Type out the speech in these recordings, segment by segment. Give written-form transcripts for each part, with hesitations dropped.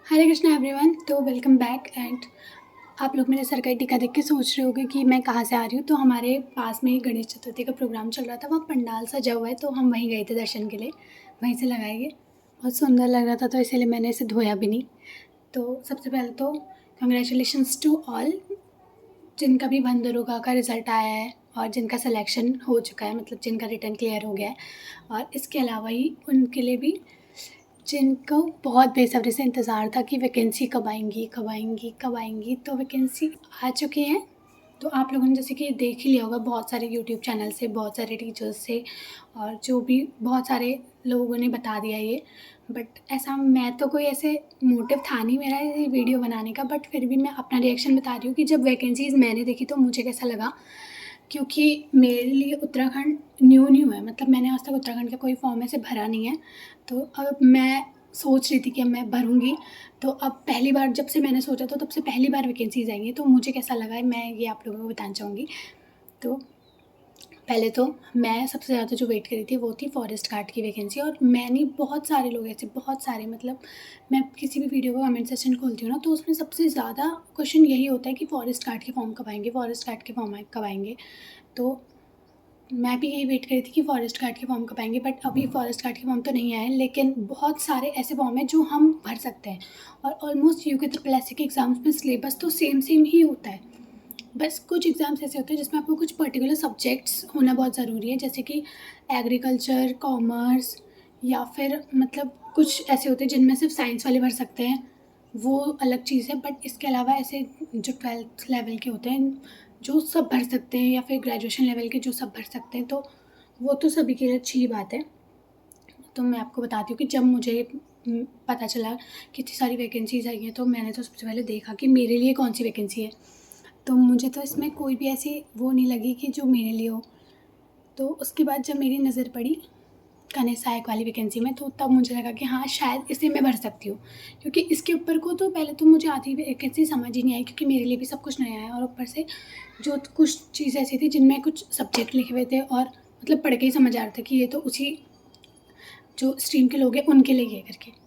हरे Krishna everyone. तो welcome back. And आप लोग मेरे सरकारी टीका देख के सोच रहे होगे कि मैं कहाँ से आ रही हूँ। तो हमारे पास में ही गणेश चतुर्थी का प्रोग्राम चल रहा था, वहाँ पंडाल सजा हुआ है, तो हम वहीं गए थे दर्शन के लिए। वहीं से लगाएंगे, बहुत सुंदर लग रहा था, तो इसीलिए मैंने इसे धोया भी नहीं। तो सबसे पहले तो कंग्रेचुलेशंस टू ऑल जिनका भी वन दरोगा का रिज़ल्ट आया है और जिनका सिलेक्शन हो चुका है, मतलब जिनका रिटर्न क्लियर हो गया है। और इसके अलावा ही उनके लिए भी जिनको बहुत बेसब्री से इंतज़ार था कि वैकेंसी कब आएंगी कब आएंगी कब आएंगी, तो वैकेंसी आ चुकी हैं। तो आप लोगों ने जैसे कि देख ही लिया होगा, बहुत सारे यूट्यूब चैनल से, बहुत सारे टीचर्स से, और जो भी बहुत सारे लोगों ने बता दिया ये। बट ऐसा मैं तो कोई ऐसे मोटिव था नहीं मेरा ये वीडियो बनाने का, बट फिर भी मैं अपना रिएक्शन बता रही हूँ कि जब वैकेंसीज़ मैंने देखी तो मुझे कैसा लगा। क्योंकि मेरे लिए उत्तराखंड न्यू है, मतलब मैंने आज तक उत्तराखंड का कोई फॉर्म ऐसे भरा नहीं है। तो अब मैं सोच रही थी कि अब मैं भरूँगी। तो अब पहली बार जब से मैंने सोचा तो तब से पहली बार वैकेंसीज़ आई हैं, तो मुझे कैसा लगा है मैं ये आप लोगों को बताना चाहूँगी। तो पहले तो मैं सबसे ज़्यादा जो वेट करी थी वो थी फॉरेस्ट गार्ड की वैकेंसी। और मैंने बहुत सारे लोग ऐसे, बहुत सारे, मतलब मैं किसी भी वीडियो का कमेंट सेक्शन खोलती हूँ ना, तो उसमें सबसे ज़्यादा क्वेश्चन यही होता है कि फॉरेस्ट गार्ड के फॉर्म कब आएंगे, फॉरेस्ट गार्ड के फॉर्म कब आएंगे। तो मैं भी यही वेट करी थी कि फॉरेस्ट गार्ड के फॉर्म कब आएंगे, बट अभी फॉरेस्ट गार्ड के फॉर्म तो नहीं आए, लेकिन बहुत सारे ऐसे फॉर्म हैं जो हम भर सकते हैं। और ऑलमोस्ट यूके ट्रिपल एस के एग्ज़ाम्स में सिलेबस तो सेम सेम ही होता है। बस कुछ एग्ज़ाम्स ऐसे होते हैं जिसमें आपको कुछ पर्टिकुलर सब्जेक्ट्स होना बहुत ज़रूरी है, जैसे कि एग्रीकल्चर, कॉमर्स, या फिर मतलब कुछ ऐसे होते हैं जिनमें सिर्फ साइंस वाले भर सकते हैं, वो अलग चीज़ है। बट इसके अलावा ऐसे जो 12th लेवल के होते हैं जो सब भर सकते हैं, या फिर ग्रेजुएशन लेवल के जो सब भर सकते हैं, तो वो तो सभी के लिए अच्छी बात है। तो मैं आपको बताती हूँ कि जब मुझे पता चला कि इतनी सारी वैकेंसीज़ आई हैं, तो मैंने तो सबसे पहले देखा कि मेरे लिए कौन सी वैकेंसी है। तो मुझे तो इसमें कोई भी ऐसी वो नहीं लगी कि जो मेरे लिए हो। तो उसके बाद जब मेरी नज़र पड़ी कन्या सहायक वाली वैकेंसी में, तो तब मुझे लगा कि हाँ शायद इसे मैं भर सकती हूँ। क्योंकि इसके ऊपर को तो पहले तो मुझे आधी वैकेंसी समझ ही नहीं आई, क्योंकि मेरे लिए भी सब कुछ नया है। और ऊपर से जो कुछ चीज़ ऐसी थी जिनमें कुछ सब्जेक्ट लिखे हुए थे, और मतलब पढ़ के ही समझ आ रहा था कि ये तो उसी जो स्ट्रीम के लोग हैं उनके लिए ये करके।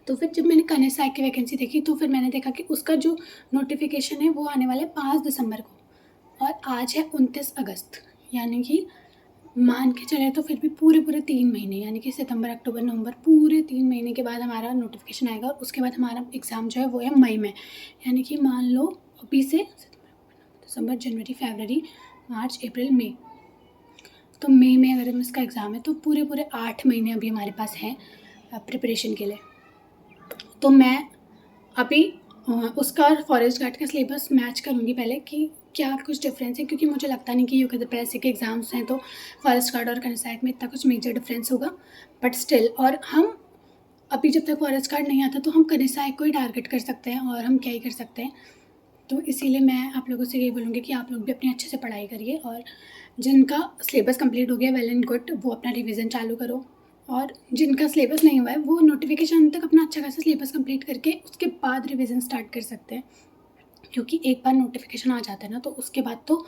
तो फिर जब मैंने कन्या सहायक की वैकेंसी देखी, तो फिर मैंने देखा कि उसका जो नोटिफिकेशन है वो आने वाला है 5 दिसंबर को, और आज है 29 अगस्त। यानी कि मान के चले तो फिर भी पूरे पूरे 3 महीने, यानी कि सितंबर, अक्टूबर, नवंबर, पूरे 3 महीने के बाद हमारा नोटिफिकेशन आएगा। और उसके बाद हमारा एग्ज़ाम जो है वो है मई में। यानी कि मान लो अभी से दिसंबर, जनवरी, फरवरी, मार्च, अप्रैल, मई, तो मई में अगर इसका एग्ज़ाम है तो पूरे पूरे 8 महीने अभी हमारे पास हैं प्रिपरेशन के लिए। तो मैं अभी उसका और फॉरेस्ट गार्ड का सिलेबस मैच करूँगी पहले कि क्या कुछ डिफरेंस है, क्योंकि मुझे लगता नहीं कि यूके ट्रिपल के एग्ज़ाम्स हैं तो फॉरेस्ट गार्ड और कन्या सहायक में इतना कुछ मेजर डिफरेंस होगा। बट स्टिल, और हम अभी जब तक फॉरेस्ट गार्ड नहीं आता तो हम कन्या सहायक को ही टारगेट कर सकते हैं, और हम क्या ही कर सकते हैं। तो इसीलिए मैं आप लोगों से यही बोलूँगी कि आप लोग भी अपनी अच्छे से पढ़ाई करिए, और जिनका सिलेबस कंप्लीट हो गया वेल एंड गुड, वो अपना रिवीजन चालू करो। और जिनका सिलेबस नहीं हुआ है वो नोटिफिकेशन तक अपना अच्छा खासा सिलेबस कंप्लीट करके उसके बाद रिवीजन स्टार्ट कर सकते हैं। क्योंकि एक बार नोटिफिकेशन आ जाता है ना, तो उसके बाद तो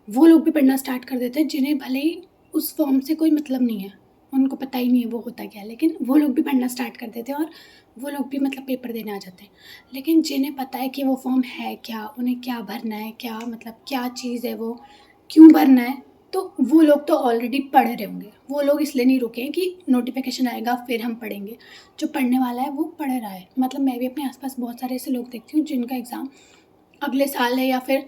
वो लोग भी पढ़ना स्टार्ट कर देते हैं जिन्हें भले ही उस फॉर्म से कोई मतलब नहीं है, उनको पता ही नहीं है वो होता क्या है, लेकिन वो लोग भी पढ़ना स्टार्ट कर देते हैं और वो लोग भी मतलब पेपर देने आ जाते हैं। लेकिन जिन्हें पता है कि वो फॉर्म है क्या, उन्हें क्या भरना है, क्या मतलब क्या चीज़ है, वो क्यों भरना है, तो वो लोग तो ऑलरेडी पढ़ रहे होंगे। वो लोग इसलिए नहीं रुके हैं कि नोटिफिकेशन आएगा फिर हम पढ़ेंगे। जो पढ़ने वाला है वो पढ़ रहा है। मतलब मैं भी अपने आसपास बहुत सारे ऐसे लोग देखती हूँ जिनका एग्ज़ाम अगले साल है या फिर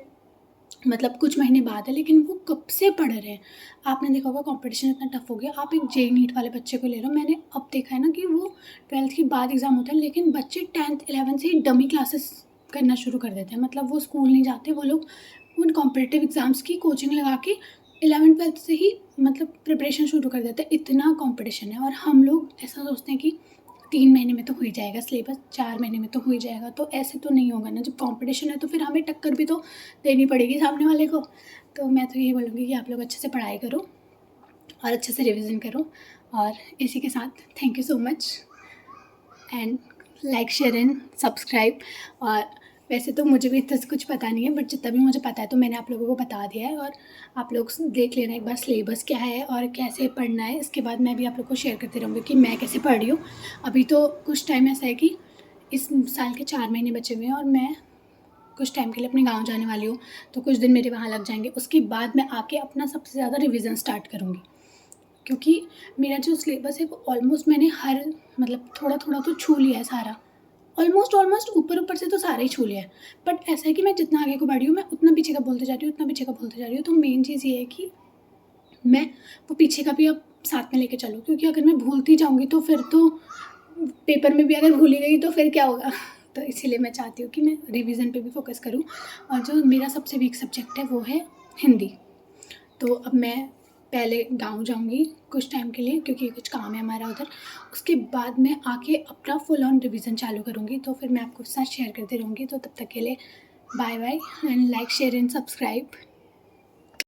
मतलब कुछ महीने बाद है, लेकिन वो कब से पढ़ रहे हैं। आपने देखा होगा कंपटीशन इतना टफ हो गया। आप एक जेईई नीट वाले बच्चे को ले लो, मैंने अब देखा है ना कि वो 12th के बाद एग्ज़ाम होता है, लेकिन बच्चे 10th 11th से ही डमी क्लासेस करना शुरू कर देते हैं। मतलब वो स्कूल नहीं जाते, वो लोग उन कॉम्पिटिटिव एग्ज़ाम्स की कोचिंग लगा के 11th 12th से ही मतलब प्रिपरेशन शुरू कर देते हैं। इतना कॉम्पिटिशन है, और हम लोग ऐसा सोचते हैं कि 3 महीने में तो हो ही जाएगा सिलेबस, 4 महीने में तो हो ही जाएगा। तो ऐसे तो नहीं होगा ना, जब कंपटीशन है तो फिर हमें टक्कर भी तो देनी पड़ेगी सामने वाले को। तो मैं तो यही बोलूँगी कि आप लोग अच्छे से पढ़ाई करो और अच्छे से रिवीजन करो। और इसी के साथ thank you so much, and like, share and subscribe. और वैसे तो मुझे भी इतना कुछ पता नहीं है, बट जितना भी मुझे पता है तो मैंने आप लोगों को बता दिया है। और आप लोग देख लेना एक बार सिलेबस क्या है और कैसे पढ़ना है। इसके बाद मैं भी आप लोग को शेयर करती रहूँगी कि मैं कैसे पढ़ रही हूँ। अभी तो कुछ टाइम ऐसा है कि इस साल के 4 महीने बचे हुए हैं और मैं कुछ टाइम के लिए अपने गाँव जाने वाली हूँ, तो कुछ दिन मेरे वहाँ लग जाएँगे। उसके बाद मैं आके अपना सबसे ज़्यादा रिविज़न स्टार्ट करूँगी, क्योंकि मेरा जो सिलेबस है वो ऑलमोस्ट मैंने हर मतलब थोड़ा-थोड़ा तो छू लिया है सारा। ऑलमोस्ट ऊपर-ऊपर से तो सारा ही छू लिया है। बट ऐसा है कि मैं जितना आगे को बढ़ी हूँ, मैं उतना पीछे का बोलते जा रही हूँ, उतना पीछे का बोलते जा रही हूँ। तो मेन चीज़ ये है कि मैं वो पीछे का भी अब साथ में लेके चलूँ, क्योंकि अगर मैं भूलती जाऊँगी तो फिर तो पेपर में भी अगर भूल ही गई तो फिर क्या होगा? तो इसीलिए मैं चाहती हूँ कि मैं रिवीज़न पे भी फ़ोकस करूँ और जो मेरा सबसे वीक सब्जेक्ट है वो है हिंदी। तो अब मैं पहले गाँव जाऊँगी कुछ टाइम के लिए, क्योंकि कुछ काम है हमारा उधर। उसके बाद मैं आके अपना फुल ऑन रिवीज़न चालू करूँगी, तो फिर मैं आपके साथ शेयर करती रहूँगी। तो तब तक के लिए bye bye and like, share and subscribe.